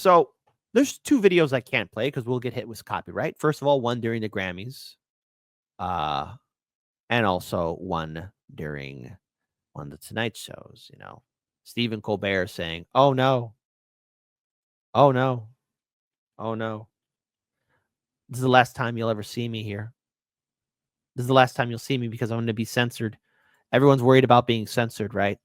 So there's two videos I can't play because we'll get hit with copyright. First of all, one during the Grammys, and also one during one of the Tonight shows. Stephen Colbert saying, "Oh no, oh no, oh no, this is the last time you'll ever see me here. This is the last time you'll see me because I'm going to be censored." Everyone's worried about being censored, right?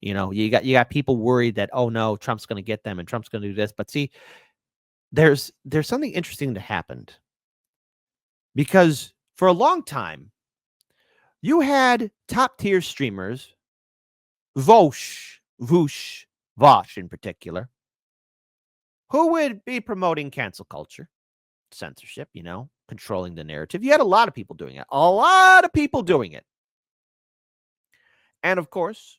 You got people worried that, oh no, Trump's going to get them and Trump's going to do this. But see, there's something interesting that happened, because for a long time you had top tier streamers, Vaush in particular, who would be promoting cancel culture, censorship, controlling the narrative. You had a lot of people doing it. And of course,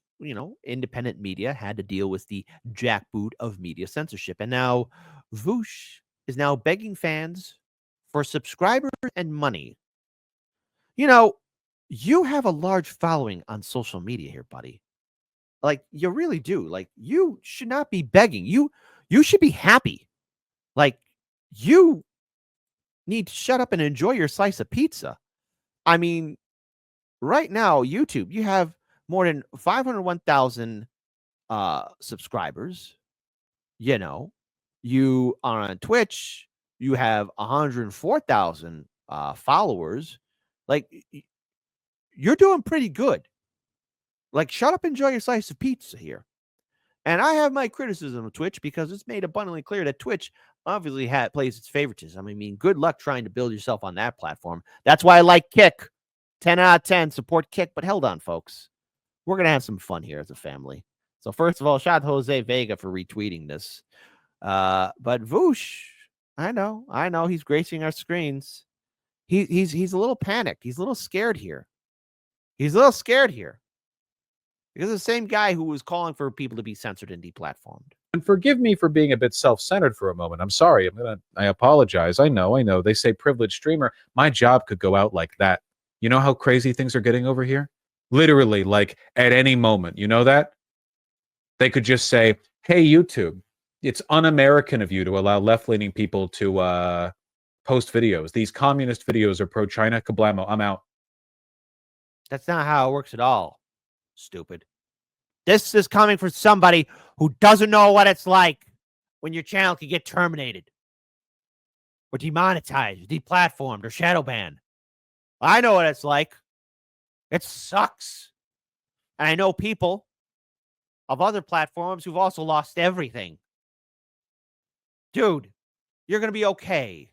independent media had to deal with the jackboot of media censorship. And now Vaush is now begging fans for subscribers and money. You have a large following on social media here, buddy. Like, you really do. Like, you should not be begging. You should be happy. Like, you need to shut up and enjoy your slice of pizza. I mean, right now, YouTube, you have more than 501,000 subscribers. You are on Twitch, you have 104,000 followers. Like, you're doing pretty good. Like, shut up, enjoy your slice of pizza here. And I have my criticism of Twitch because it's made abundantly clear that Twitch obviously plays its favoritism. I mean, good luck trying to build yourself on that platform. That's why I like Kick. 10 out of 10, support Kick. But hold on, folks. We're going to have some fun here as a family. So first of all, shout out to Jose Vega for retweeting this. But Vaush, I know he's gracing our screens. He's a little panicked. He's a little scared here. Because the same guy who was calling for people to be censored and deplatformed. And forgive me for being a bit self-centered for a moment. I'm sorry. I apologize. I know. They say privileged streamer. My job could go out like that. You know how crazy things are getting over here? Literally, like, at any moment. You know that? They could just say, hey, YouTube, it's un-American of you to allow left-leaning people to post videos. These communist videos are pro-China. Kablamo, I'm out. That's not how it works at all. Stupid. This is coming from somebody who doesn't know what it's like when your channel can get terminated or demonetized, deplatformed, or shadow banned. I know what it's like. It sucks. And I know people of other platforms who've also lost everything. Dude, you're going to be okay.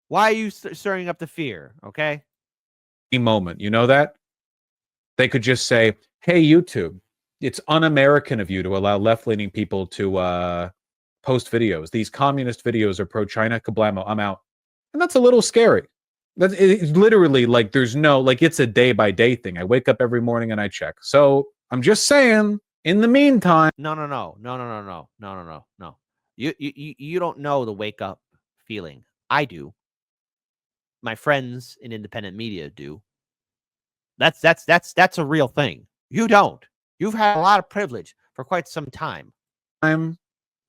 Why are you stirring up the fear, okay? Any moment, you know that? They could just say, hey, YouTube, it's un-American of you to allow left-leaning people to post videos. These communist videos are pro-China. Kablamo, I'm out. And that's a little scary. It's literally like there's no, like, it's a day-by-day thing. I wake up every morning and I check. So I'm just saying, in the meantime. No. You don't know the wake-up feeling. I do. My friends in independent media do. That's a real thing. You don't. You've had a lot of privilege for quite some time.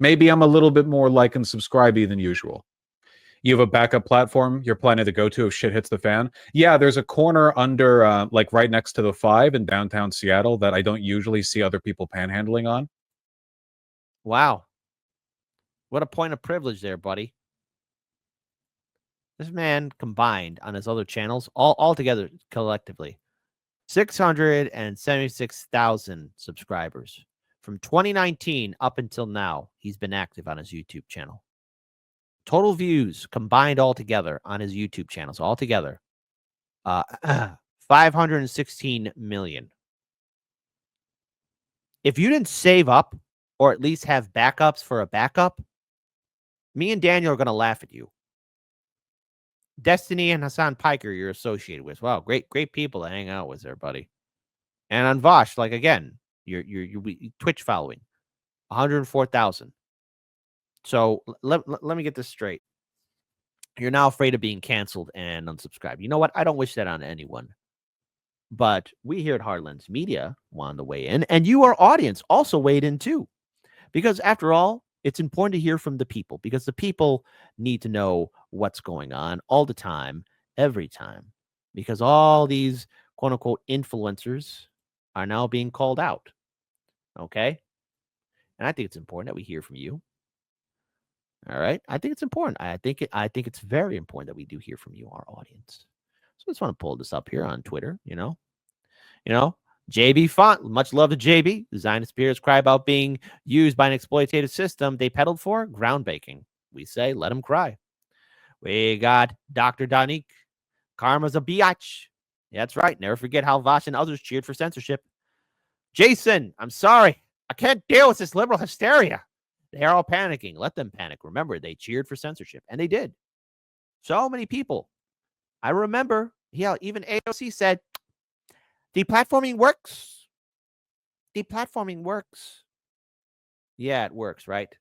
Maybe I'm a little bit more like and subscribey than usual. You have a backup platform you're planning to go to if shit hits the fan? Yeah, there's a corner under, like, right next to the 5 in downtown Seattle that I don't usually see other people panhandling on. Wow. What a point of privilege there, buddy. This man combined on his other channels, all together collectively, 676,000 subscribers. From 2019 up until now, he's been active on his YouTube channel. Total views combined all together on his YouTube channel, so all together, 516 million. If you didn't save up or at least have backups for a backup, me and Daniel are going to laugh at you. Destiny and Hassan Piker you're associated with. Wow, great people to hang out with there, buddy. And on Vaush, like, again, your Twitch following, 104,000. So let me get this straight. You're now afraid of being canceled and unsubscribed. You know what? I don't wish that on anyone. But we here at Heartlands Media wanted to weigh in, and you, our audience, also weighed in too. Because after all, It's important to hear from the people because the people need to know what's going on all the time, every time, because all these quote unquote influencers are now being called out. Okay. And I think it's important that we hear from you. All right. I think it's important. I think it's very important that we do hear from you, our audience. So I just want to pull this up here on Twitter, You know, JB Font, much love to JB. Design spirits cry about being used by an exploitative system they peddled for. Groundbreaking. We say, let them cry. We got Dr. Donique. Karma's a biatch. Yeah, that's right. Never forget how Vaush and others cheered for censorship. Jason, I'm sorry. I can't deal with this liberal hysteria. They're all panicking. Let them panic. Remember, they cheered for censorship, and they did. So many people. I remember, even AOC said, deplatforming works. Deplatforming works. Yeah, it works, right?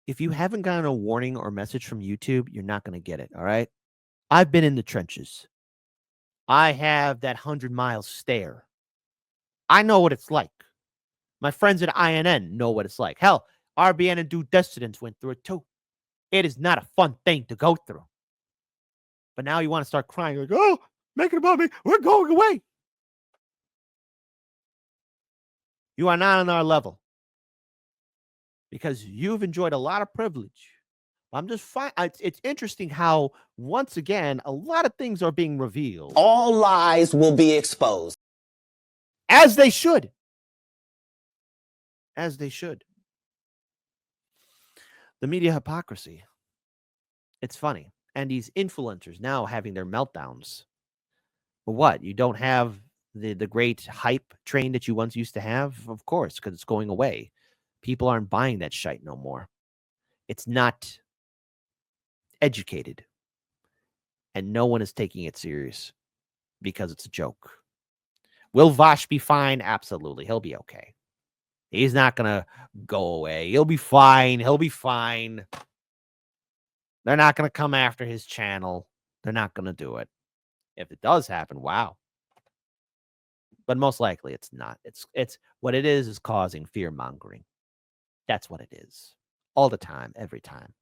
If you haven't gotten a warning or message from YouTube, you're not going to get it, all right? I've been in the trenches. I have that 100-mile stare. I know what it's like. My friends at INN know what it's like. Hell, RBN and Due Dissidents went through it too. It is not a fun thing to go through. But now you want to start crying like, oh, make it about me. We're going away. You are not on our level because you've enjoyed a lot of privilege. I'm just fine. It's interesting how, once again, a lot of things are being revealed. All lies will be exposed. As they should. As they should. The media hypocrisy. It's funny. And these influencers now having their meltdowns. But what? You don't have the great hype train that you once used to have? Of course, because it's going away. People aren't buying that shite no more. It's not educated. And no one is taking it serious because it's a joke. Will Vaush be fine? Absolutely. He'll be okay. He's not going to go away. He'll be fine. He'll be fine. They're not going to come after his channel. They're not going to do it. If it does happen, wow. But most likely it's not. It's what it is causing fear mongering. That's what it is. All the time, every time.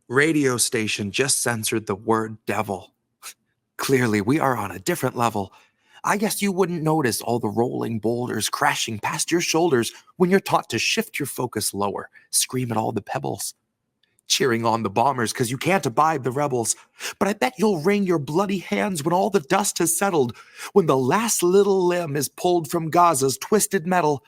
Radio station just censored the word devil. Clearly, we are on a different level. I guess you wouldn't notice all the rolling boulders crashing past your shoulders when you're taught to shift your focus lower, scream at all the pebbles. Cheering on the bombers because you can't abide the rebels. But I bet you'll wring your bloody hands when all the dust has settled, when the last little limb is pulled from Gaza's twisted metal.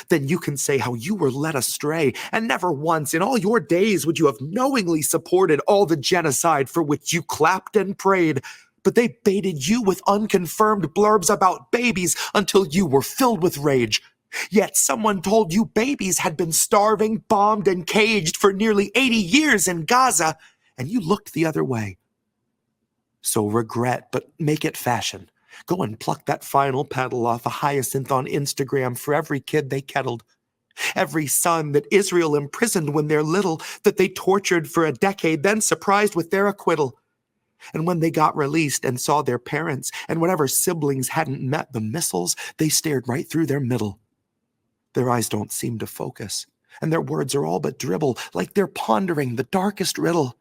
Then you can say how you were led astray, and never once in all your days would you have knowingly supported all the genocide for which you clapped and prayed. But they baited you with unconfirmed blurbs about babies until you were filled with rage. Yet someone told you babies had been starving, bombed, and caged for nearly 80 years in Gaza, and you looked the other way. So regret, but make it fashion. Go and pluck that final petal off a hyacinth on Instagram for every kid they kettled. Every son that Israel imprisoned when they're little, that they tortured for a decade, then surprised with their acquittal. And when they got released and saw their parents and whatever siblings hadn't met the missiles, they stared right through their middle. Their eyes don't seem to focus, and their words are all but dribble, like they're pondering the darkest riddle.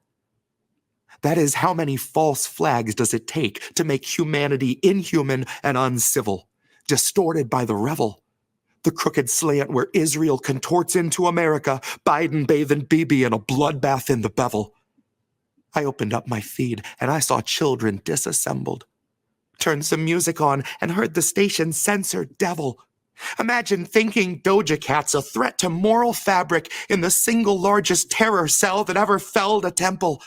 That is, how many false flags does it take to make humanity inhuman and uncivil, distorted by the revel? The crooked slant where Israel contorts into America, Biden bathing Bibi in a bloodbath in the bevel. I opened up my feed and I saw children disassembled. Turned some music on and heard the station censor devil. Imagine thinking Doja Cat's a threat to moral fabric in the single largest terror cell that ever felled a temple,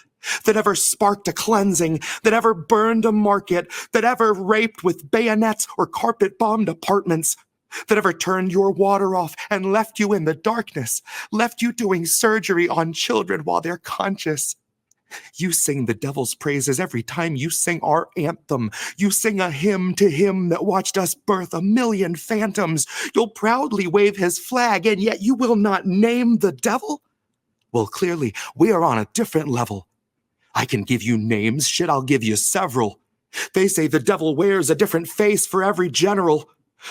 that ever sparked a cleansing, that ever burned a market, that ever raped with bayonets or carpet-bombed apartments, that ever turned your water off and left you in the darkness, left you doing surgery on children while they're conscious. You sing the devil's praises every time you sing our anthem. You sing a hymn to him that watched us birth a million phantoms. You'll proudly wave his flag, and yet you will not name the devil? Well, clearly, we are on a different level. I can give you names, shit, I'll give you several. They say the devil wears a different face for every general,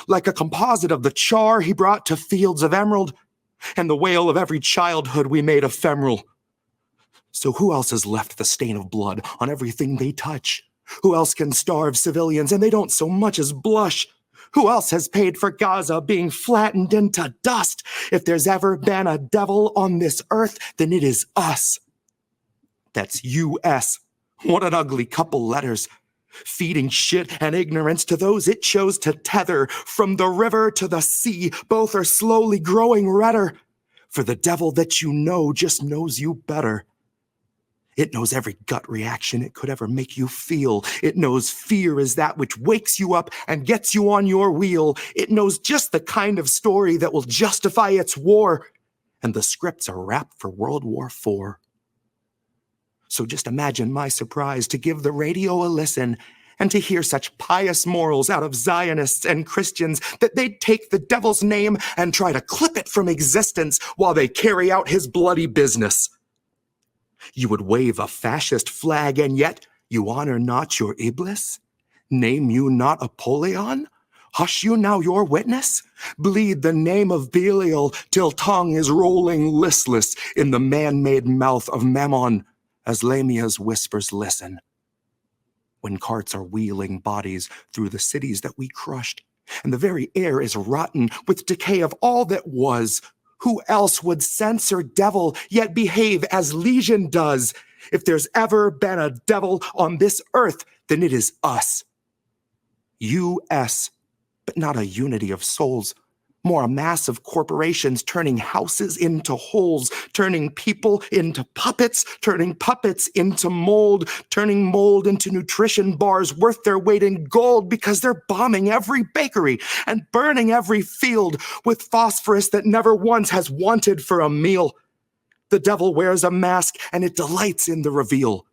like a composite of the char he brought to fields of emerald, and the wail of every childhood we made ephemeral. So who else has left the stain of blood on everything they touch? Who else can starve civilians and they don't so much as blush? Who else has paid for Gaza being flattened into dust? If there's ever been a devil on this earth, then it is us. That's U.S. What an ugly couple letters. Feeding shit and ignorance to those it chose to tether. From the river to the sea, both are slowly growing redder. For the devil that you know just knows you better. It knows every gut reaction it could ever make you feel. It knows fear is that which wakes you up and gets you on your wheel. It knows just the kind of story that will justify its war. And the scripts are wrapped for World War IV. So just imagine my surprise to give the radio a listen and to hear such pious morals out of Zionists and Christians that they'd take the devil's name and try to clip it from existence while they carry out his bloody business. You would wave a fascist flag, and yet you honor not your Iblis? Name you not Apollyon? Hush you now your witness? Bleed the name of Belial till tongue is rolling listless in the man-made mouth of Mammon, as Lamia's whispers listen. When carts are wheeling bodies through the cities that we crushed, and the very air is rotten with decay of all that was, who else would censor devil yet behave as Legion does? If there's ever been a devil on this earth, then it is us. U.S., but not a unity of souls. More a mass of corporations turning houses into holes, turning people into puppets, turning puppets into mold, turning mold into nutrition bars worth their weight in gold because they're bombing every bakery and burning every field with phosphorus that never once has wanted for a meal. The devil wears a mask and it delights in the reveal,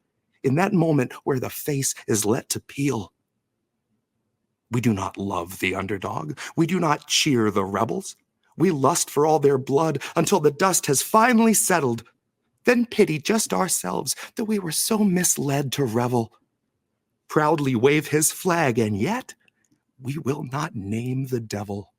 in that moment where the face is let to peel. We do not love the underdog. We do not cheer the rebels. We lust for all their blood until the dust has finally settled. Then pity just ourselves that we were so misled to revel. Proudly wave his flag, and yet we will not name the devil.